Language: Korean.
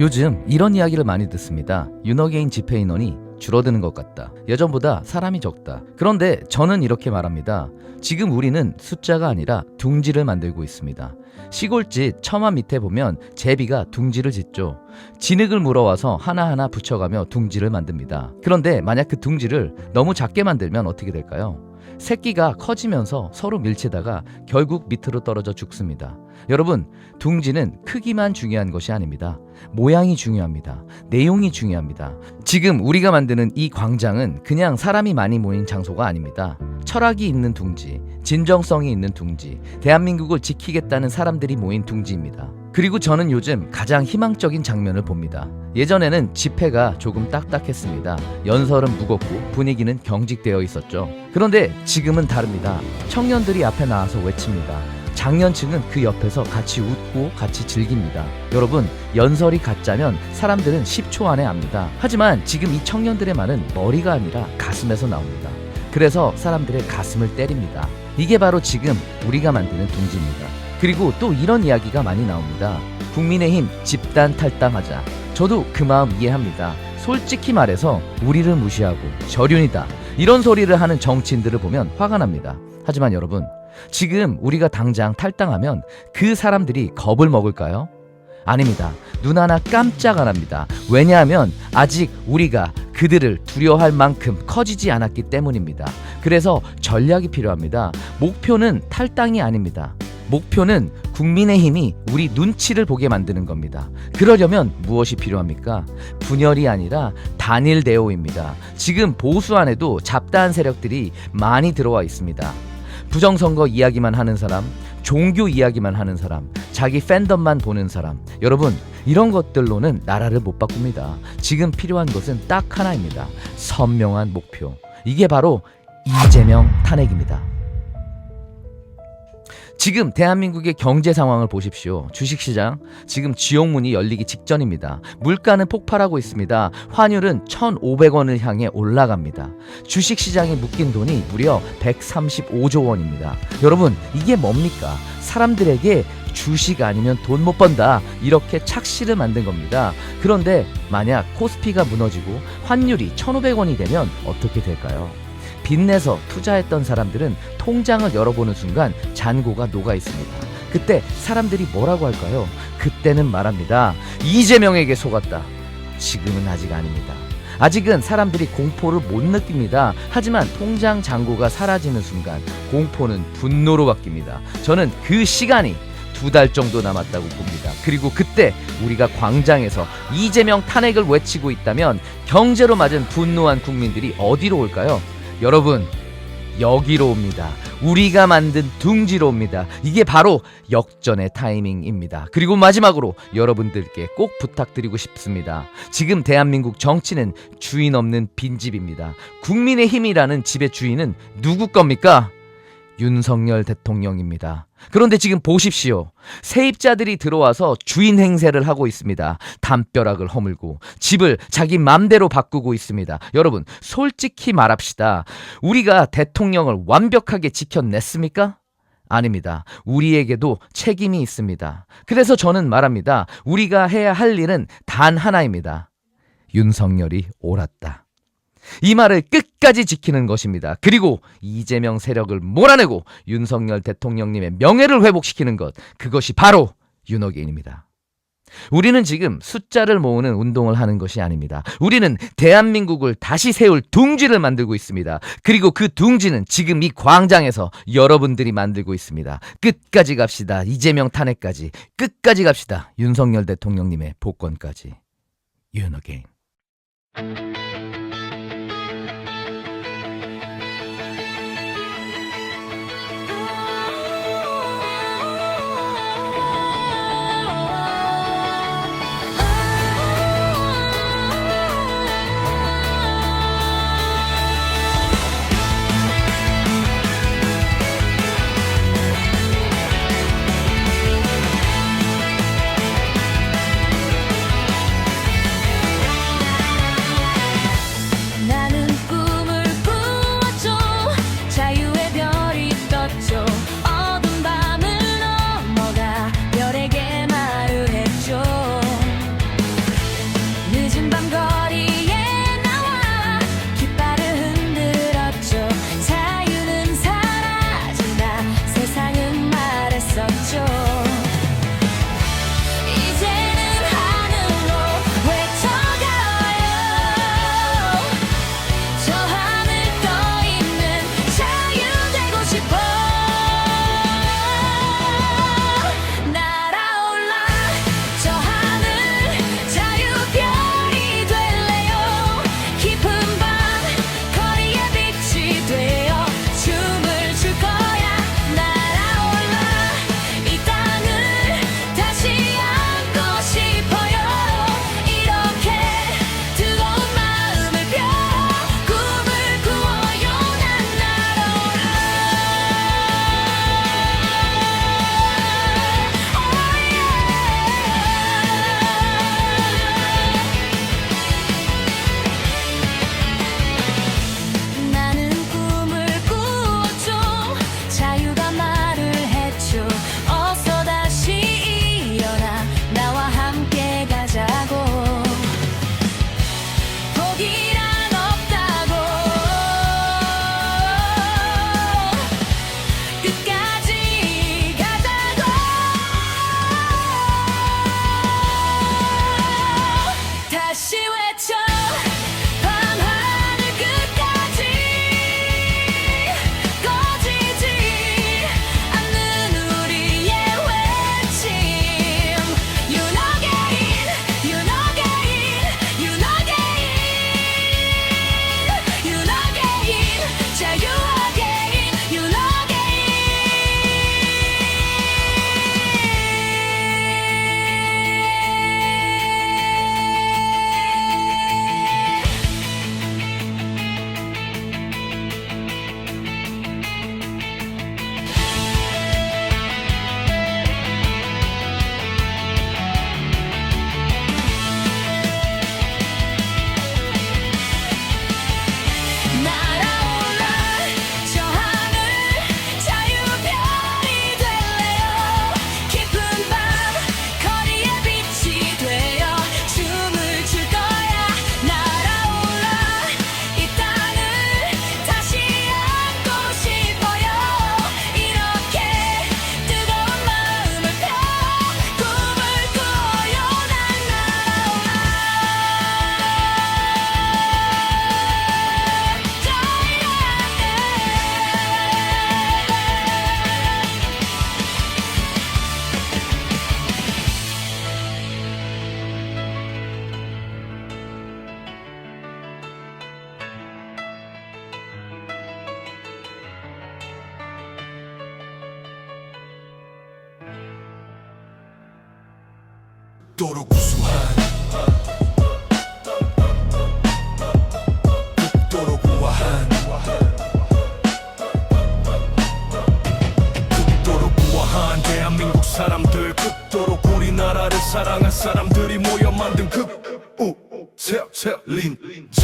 요즘 이런 이야기를 많이 듣습니다. 윤어게인 집회 인원이 줄어드는 것 같다. 예전보다 사람이 적다. 그런데 저는 이렇게 말합니다. 지금 우리는 숫자가 아니라 둥지를 만들고 있습니다. 시골집 처마 밑에 보면 제비가 둥지를 짓죠. 진흙을 물어와서 하나하나 붙여가며 둥지를 만듭니다. 그런데 만약 그 둥지를 너무 작게 만들면 어떻게 될까요? 새끼가 커지면서 서로 밀치다가 결국 밑으로 떨어져 죽습니다. 여러분, 둥지는 크기만 중요한 것이 아닙니다. 모양이 중요합니다. 내용이 중요합니다. 지금 우리가 만드는 이 광장은 그냥 사람이 많이 모인 장소가 아닙니다. 철학이 있는 둥지, 진정성이 있는 둥지, 대한민국을 지키겠다는 사람들이 모인 둥지입니다. 그리고 저는 요즘 가장 희망적인 장면을 봅니다. 예전에는 집회가 조금 딱딱했습니다. 연설은 무겁고 분위기는 경직되어 있었죠. 그런데 지금은 다릅니다. 청년들이 앞에 나와서 외칩니다. 장년층은 그 옆에서 같이 웃고 같이 즐깁니다. 여러분, 연설이 가짜면 사람들은 10초 안에 압니다. 하지만 지금 이 청년들의 말은 머리가 아니라 가슴에서 나옵니다. 그래서 사람들의 가슴을 때립니다. 이게 바로 지금 우리가 만드는 둥지입니다. 그리고 또 이런 이야기가 많이 나옵니다. 국민의힘 집단 탈당하자. 저도 그 마음 이해합니다. 솔직히 말해서 우리를 무시하고 저륜이다 이런 소리를 하는 정치인들을 보면 화가 납니다. 하지만 여러분, 지금 우리가 당장 탈당하면 그 사람들이 겁을 먹을까요? 아닙니다. 눈 하나 깜짝 안 합니다. 왜냐하면 아직 우리가 그들을 두려워할 만큼 커지지 않았기 때문입니다. 그래서 전략이 필요합니다. 목표는 탈당이 아닙니다. 목표는 국민의힘이 우리 눈치를 보게 만드는 겁니다. 그러려면 무엇이 필요합니까? 분열이 아니라 단일 대오입니다. 지금 보수 안에도 잡다한 세력들이 많이 들어와 있습니다. 부정선거 이야기만 하는 사람, 종교 이야기만 하는 사람, 자기 팬덤만 보는 사람. 여러분, 이런 것들로는 나라를 못 바꿉니다. 지금 필요한 것은 딱 하나입니다. 선명한 목표. 이게 바로 이재명 탄핵입니다. 지금 대한민국의 경제 상황을 보십시오. 주식시장 지금 지옥문이 열리기 직전입니다. 물가는 폭발하고 있습니다. 환율은 1,500원을 향해 올라갑니다. 주식시장에 묶인 돈이 무려 135조 원입니다. 여러분, 이게 뭡니까? 사람들에게 주식 아니면 돈 못 번다 이렇게 착시를 만든 겁니다. 그런데 만약 코스피가 무너지고 환율이 1,500원이 되면 어떻게 될까요? 빚내서 투자했던 사람들은 통장을 열어보는 순간 잔고가 녹아 있습니다. 그때 사람들이 뭐라고 할까요? 그때는 말합니다. 이재명에게 속았다. 지금은 아직 아닙니다. 아직은 사람들이 공포를 못 느낍니다. 하지만 통장 잔고가 사라지는 순간 공포는 분노로 바뀝니다. 저는 그 시간이 2달 정도 남았다고 봅니다. 그리고 그때 우리가 광장에서 이재명 탄핵을 외치고 있다면 경제로 맞은 분노한 국민들이 어디로 올까요? 여러분, 여기로 옵니다. 우리가 만든 둥지로 옵니다. 이게 바로 역전의 타이밍입니다. 그리고 마지막으로 여러분들께 꼭 부탁드리고 싶습니다. 지금 대한민국 정치는 주인 없는 빈집입니다. 국민의힘이라는 집의 주인은 누구 겁니까? 윤석열 대통령입니다. 그런데 지금 보십시오. 세입자들이 들어와서 주인 행세를 하고 있습니다. 담벼락을 허물고 집을 자기 맘대로 바꾸고 있습니다. 여러분, 솔직히 말합시다. 우리가 대통령을 완벽하게 지켜냈습니까? 아닙니다. 우리에게도 책임이 있습니다. 그래서 저는 말합니다. 우리가 해야 할 일은 단 하나입니다. 윤석열이 옳았다. 이 말을 끝까지 지키는 것입니다. 그리고 이재명 세력을 몰아내고 윤석열 대통령님의 명예를 회복시키는 것, 그것이 바로 윤어게인입니다. 우리는 지금 숫자를 모으는 운동을 하는 것이 아닙니다. 우리는 대한민국을 다시 세울 둥지를 만들고 있습니다. 그리고 그 둥지는 지금 이 광장에서 여러분들이 만들고 있습니다. 끝까지 갑시다. 이재명 탄핵까지. 끝까지 갑시다. 윤석열 대통령님의 복권까지. 윤어게인. 극도로 구수한 극도로 우아한 극도로 우아한 대한민국 사람들 극도로 우리나라를 사랑한 사람들이 모여 만든 극우 세린지